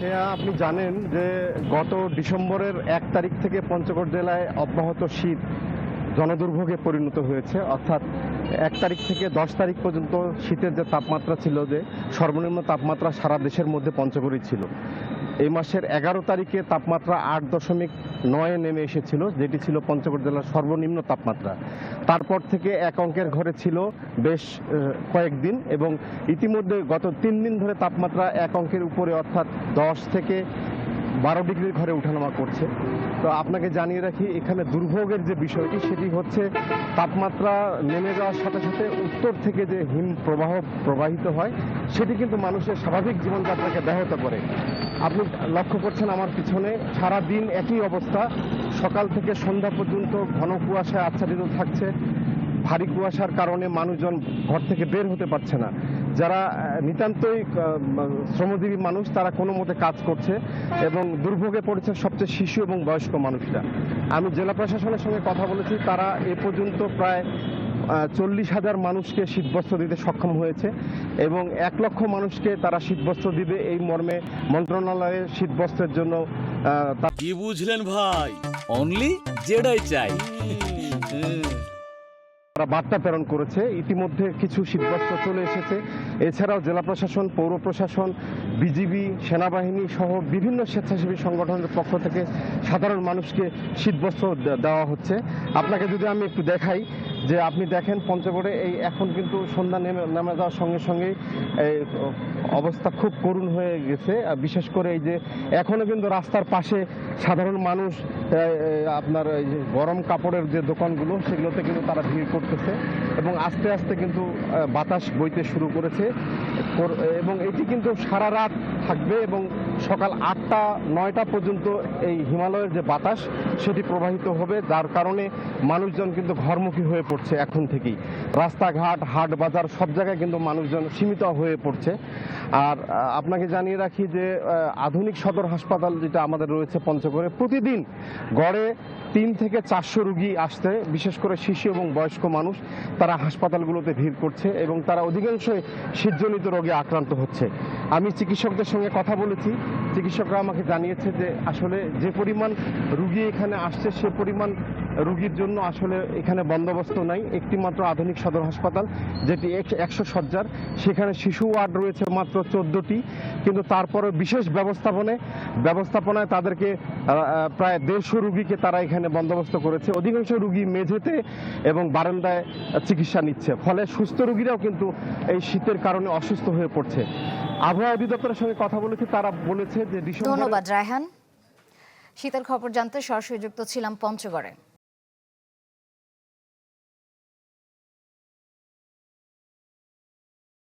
আপনি জানেন যে গত ডিসেম্বরের 1 তারিখ থেকে পঞ্চগড় জেলায় অব্যাহত শীত জনদুর্ভোগে পরিণত হয়েছে। অর্থাৎ 1 তারিখ থেকে 10 তারিখ পর্যন্ত শীতের যে তাপমাত্রা ছিল, যে সর্বনিম্ন তাপমাত্রা সারা দেশের মধ্যে পঞ্চগড়েই ছিল। এই মাসের 11 তারিখে তাপমাত্রা 8.9 নেমে এসেছিল, যেটি ছিল পঞ্চগড় জেলার সর্বনিম্ন তাপমাত্রা। তারপর থেকে এক অঙ্কের ঘরে ছিল বেশ কয়েকদিন, এবং ইতিমধ্যে গত 3 দিন ধরে তাপমাত্রা এক অঙ্কের উপরে, অর্থাৎ 10 থেকে 12 ডিগ্রির ঘরে ওঠানামা করছে। তো আপনাকে জানিয়ে রাখি, এখানে দুর্ভোগের যে বিষয়টি সেটি হচ্ছে তাপমাত্রা নেমে যাওয়ার সাথে সাথে উত্তর থেকে যে হিম প্রবাহ প্রবাহিত হয় সেটি কিন্তু মানুষের স্বাভাবিক জীবনযাত্রাকে ব্যাহত করে। আপনি লক্ষ্য করছেন আমার পিছনে, সারা দিন একই অবস্থা। সকাল থেকে সন্ধ্যা পর্যন্ত ঘন কুয়াশায় আচ্ছাদিত থাকছে। ভারী কুয়াশার কারণে মানুষজন ঘর থেকে বের হতে পারছে না। যারা নিতান্তই শ্রমজীবী মানুষ, তারা কোনো মতে কাজ করছে, এবং দুর্ভোগে পড়েছে সবচেয়ে শিশু এবং বয়স্ক মানুষরা। আমি জেলা প্রশাসনের সঙ্গে কথা বলেছি, তারা এ পর্যন্ত প্রায় 40,000 মানুষকে শীতবস্ত্র দিতে সক্ষম হয়েছে, এবং 1 লক্ষ মানুষকে তারা শীতবস্ত্র দিবে এই মর্মে মন্ত্রণালয়ের শীতবস্ত্রের জন্য কি বুঝলেন ভাই? অনলি যেটাই চাই। বার্তা প্রেরণ করেছে। ইতিমধ্যে কিছু শীতবস্ত্র চলে এসেছে। এছাড়াও জেলা প্রশাসন, পৌর প্রশাসন, বিজিবি, সেনাবাহিনী সহ বিভিন্ন স্বেচ্ছাসেবী সংগঠনের পক্ষ থেকে সাধারণ মানুষকে শীতবস্ত্র দেওয়া হচ্ছে। আপনাকে যদি আমি একটু দেখাই, যে আপনি দেখেন পঞ্চগড়ে এই এখন কিন্তু সন্ধ্যা নেমে যাওয়ার সঙ্গে সঙ্গেই অবস্থা খুব করুণ হয়ে গেছে। বিশেষ করে এই যে এখনো কিন্তু রাস্তার পাশে সাধারণ মানুষ আপনার গরম কাপড়ের যে দোকানগুলো সেগুলোতে কিন্তু তারা ভিড় করতেছে, এবং আস্তে আস্তে কিন্তু বাতাস বইতে শুরু করেছে, এবং এটি কিন্তু সারা রাত থাকবে, এবং সকাল 8টা-9টা পর্যন্ত এই হিমালয়ের যে বাতাস সেটি প্রবাহিত হবে, যার কারণে মানুষজন কিন্তু ঘরমুখী হয়ে পড়ছে এখন থেকেই। রাস্তাঘাট, হাট বাজার সব জায়গায় কিন্তু মানুষজন সীমিত হয়ে পড়ছে। আর আপনাকে জানিয়ে রাখি যে আধুনিক সদর হাসপাতাল যেটা আমাদের রয়েছে পঞ্চগড়ে, প্রতিদিন গড়ে 3 থেকে 400 রোগী আসছে, বিশেষ করে শিশু এবং বয়স্ক মানুষ। তারা হাসপাতালগুলোতে ভিড় করছে, এবং তারা অধিকাংশই শীতজনিত রোগে আক্রান্ত হচ্ছে। আমি চিকিৎসকদের সঙ্গে কথা বলেছি, চিকিৎসকরা আমাকে জানিয়েছে যে আসলে যে পরিমাণ রুগী এখানে আসছে সে পরিমাণ রুগীর জন্য আসলে এখানে বন্দোবস্ত নাই। একটি মাত্র আধুনিক সদর হাসপাতাল, যেটি 100 শয্যার, সেখানে শিশু ওয়ার্ড রয়েছে মাত্র 14টি, কিন্তু তারপরে বিশেষ ব্যবস্থাপনায় তাদেরকে প্রায় 150 রুগীকে তারা এখানে বন্দোবস্ত করেছে। অধিকাংশ রুগী মেঝেতে এবং বারান্দায় চিকিৎসা নিচ্ছে, ফলে সুস্থ রুগীরাও কিন্তু এই শীতের কারণে অসুস্থ হয়ে পড়ছে। আবহাওয়া অধিদপ্তরের সঙ্গে কথা বলেছি, তারা বলেছে যে ধন্যবাদ রায়হান। শীতের খবর জানতে সরাসরি যুক্ত ছিলাম পঞ্চগড়ে।